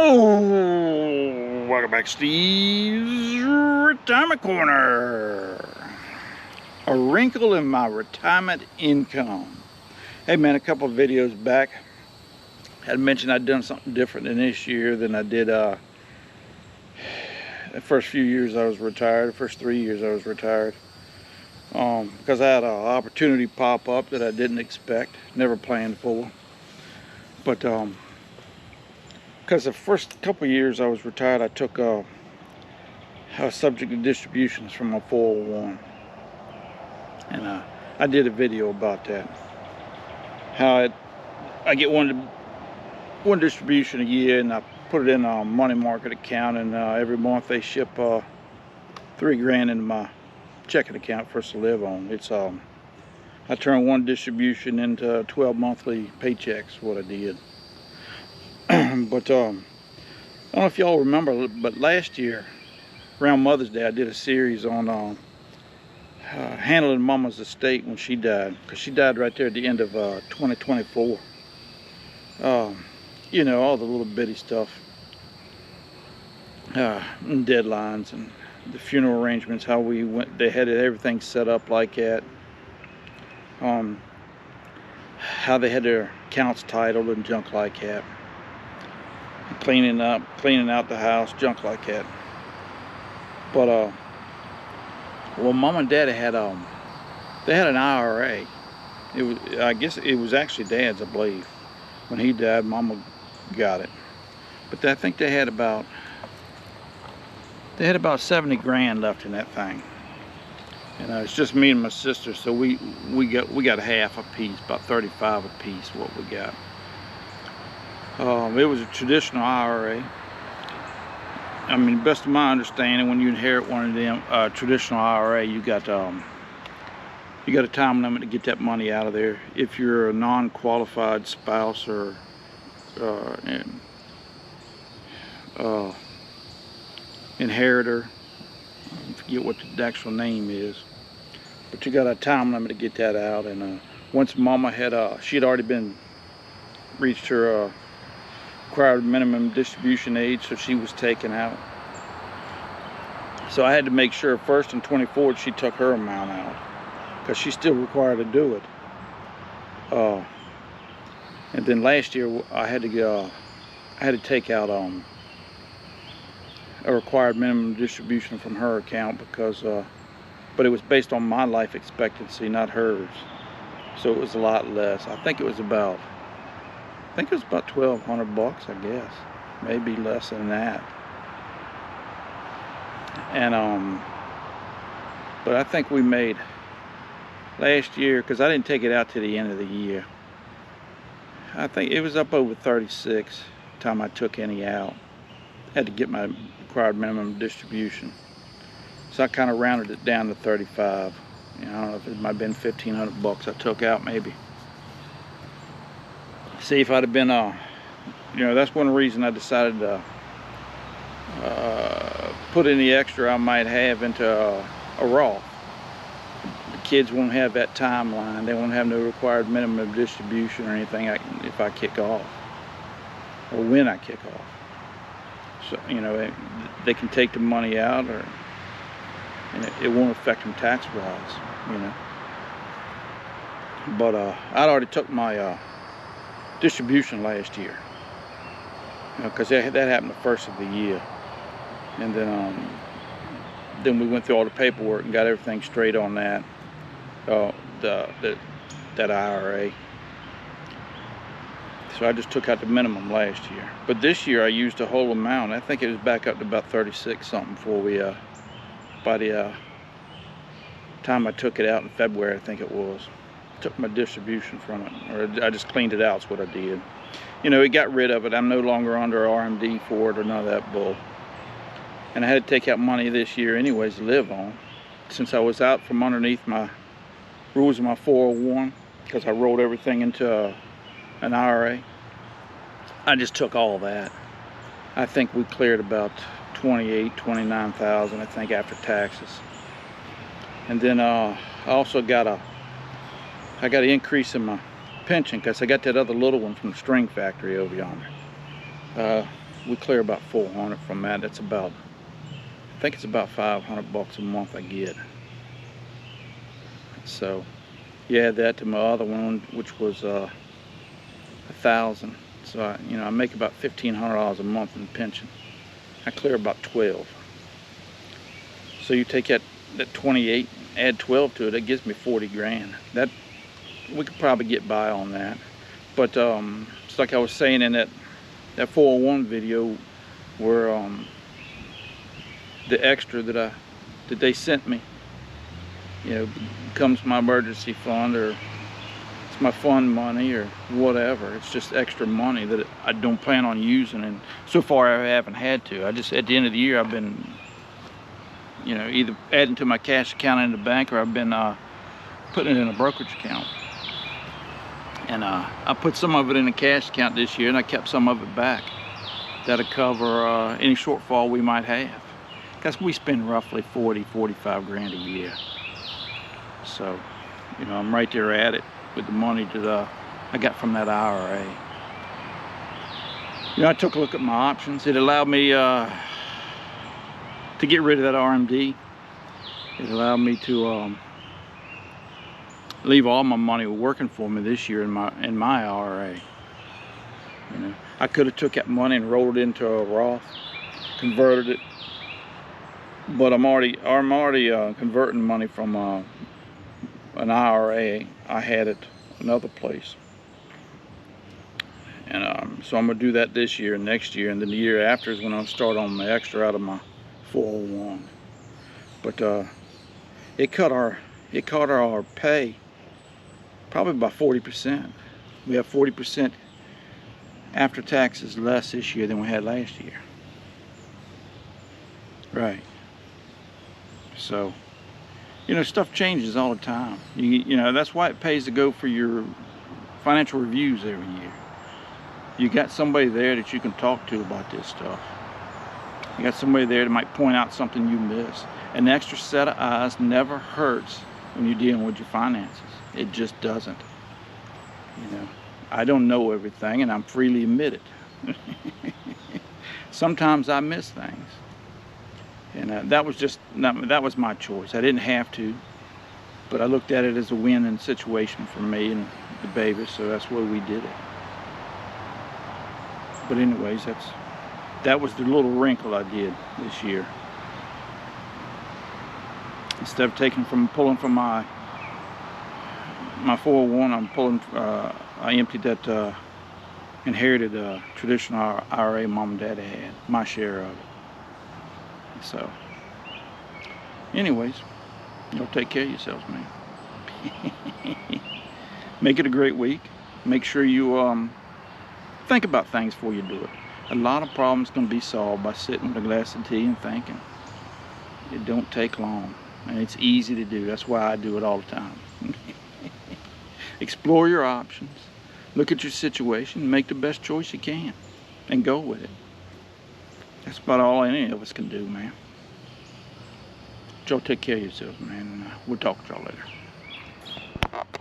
Oh, welcome back, Steve's Retirement Corner. A wrinkle in my retirement income. Hey man, a couple of videos back, I had mentioned I'd done something different in this year than I did the first few years I was retired, the first 3 years I was retired. Because I had an opportunity pop up that I didn't expect, never planned for. But because the first couple of years I was retired, I took I was subject to distributions from my 401, and I did a video about that. How I get one distribution a year, and I put it in a money market account, and every month they ship $3 grand into my checking account for us to live on. It's I turned one distribution into 12 monthly paychecks. What I did. But I don't know if y'all remember, but last year around Mother's Day I did a series on handling Mama's estate when she died, because she died right there at the end of 2024. You know, all the little bitty stuff, and deadlines, and the funeral arrangements, how we went, they had everything set up like that, how they had their accounts titled and junk like that, cleaning out the house, junk like that. But well, Mom and Daddy had they had an IRA. I guess it was actually Dad's, I believe. When he died, Mama got it. But I think they had about 70 grand left in that thing. And it's just me and my sister, so we got half a piece, about 35 a piece, what we got. It was a traditional IRA. I mean, best of my understanding, when you inherit one of them traditional IRA, you got a time limit to get that money out of there. If you're a non-qualified spouse or inheritor, I forget what the actual name is, but you got a time limit to get that out. And once Mama had she had already reached her required minimum distribution age, so she was taken out. So I had to make sure first in 24 she took her amount out, because she's still required to do it. And then last year I had to take out a required minimum distribution from her account, because but it was based on my life expectancy, not hers, so it was a lot less. I think it was about $1,200, I guess, maybe less than that. And but I think we made last year, because I didn't take it out to the end of the year, I think it was up over 36 time I took any out. Had to get my required minimum distribution, so I kind of rounded it down to 35. You know, I don't know if it might have been $1,500 I took out, maybe. See, if I'd have been you know, that's one reason I decided to put any extra I might have into a Roth. The kids won't have that timeline. They won't have no required minimum distribution or anything if I kick off, or when I kick off. So, you know, they can take the money out, and it won't affect them tax-wise, you know. But I'd already took my distribution last year, you know, because that happened the first of the year. And then we went through all the paperwork and got everything straight on that, that IRA. So I just took out the minimum last year. But this year I used the whole amount. I think it was back up to about 36 something before we by the time I took it out in February, I think it was. Took my distribution from it, or I just cleaned it out. Is what I did. You know, it got rid of it. I'm no longer under RMD for it or none of that bull. And I had to take out money this year anyways to live on, since I was out from underneath my rules of my 401, because I rolled everything into an IRA. I just took all that. I think we cleared about 29,000, I think, after taxes. And then I also got an increase in my pension, because I got that other little one from the string factory over yonder. we clear about 400 from that. That's about, I think it's about 500 bucks a month I get. So you add that to my other one, which was 1,000. So I make about $1,500 a month in pension. I clear about 12. So you take that 28, add 12 to it, that gives me 40 grand. That we could probably get by on that. But it's like I was saying in that 401 video, where the extra that they sent me, becomes my emergency fund, or it's my fund money, or whatever. It's just extra money that I don't plan on using, and so far I haven't had to. I just, at the end of the year, I've been either adding to my cash account in the bank, or I've been putting it in a brokerage account. And I put some of it in a cash account this year, and I kept some of it back. That'll cover any shortfall we might have, because we spend roughly 45 grand a year. So I'm right there at it with the money that I got from that IRA. I took a look at my options. It allowed me to get rid of that RMD. It allowed me to leave all my money working for me this year in my IRA. I could have took that money and rolled it into a Roth, converted it, but I'm already converting money from an IRA. I had it another place, and so I'm gonna do that this year and next year, and then the year after is when I'll start on the extra out of my 401. But it cut our pay probably by 40%. We have 40% after taxes less this year than we had last year. Right. So, stuff changes all the time. That's why it pays to go for your financial reviews every year. You got somebody there that you can talk to about this stuff. You got somebody there that might point out something you miss. An extra set of eyes never hurts when you're dealing with your finances. It just doesn't. I don't know everything, and I'm freely admit it. Sometimes I miss things, and that was my choice. I didn't have to, but I looked at it as a win-win situation for me and the baby, so that's why we did it. But anyways, that was the little wrinkle I did this year. Instead of pulling from my 401, I emptied that inherited traditional IRA mom and daddy had, my share of it. So, anyways, take care of yourselves, man. Make it a great week. Make sure you think about things before you do it. A lot of problems can be solved by sitting with a glass of tea and thinking. It don't take long, and it's easy to do. That's why I do it all the time. Explore your options, look at your situation, make the best choice you can, and go with it. That's about all any of us can do, man. Y'all take care of yourselves, man. We'll talk to y'all later.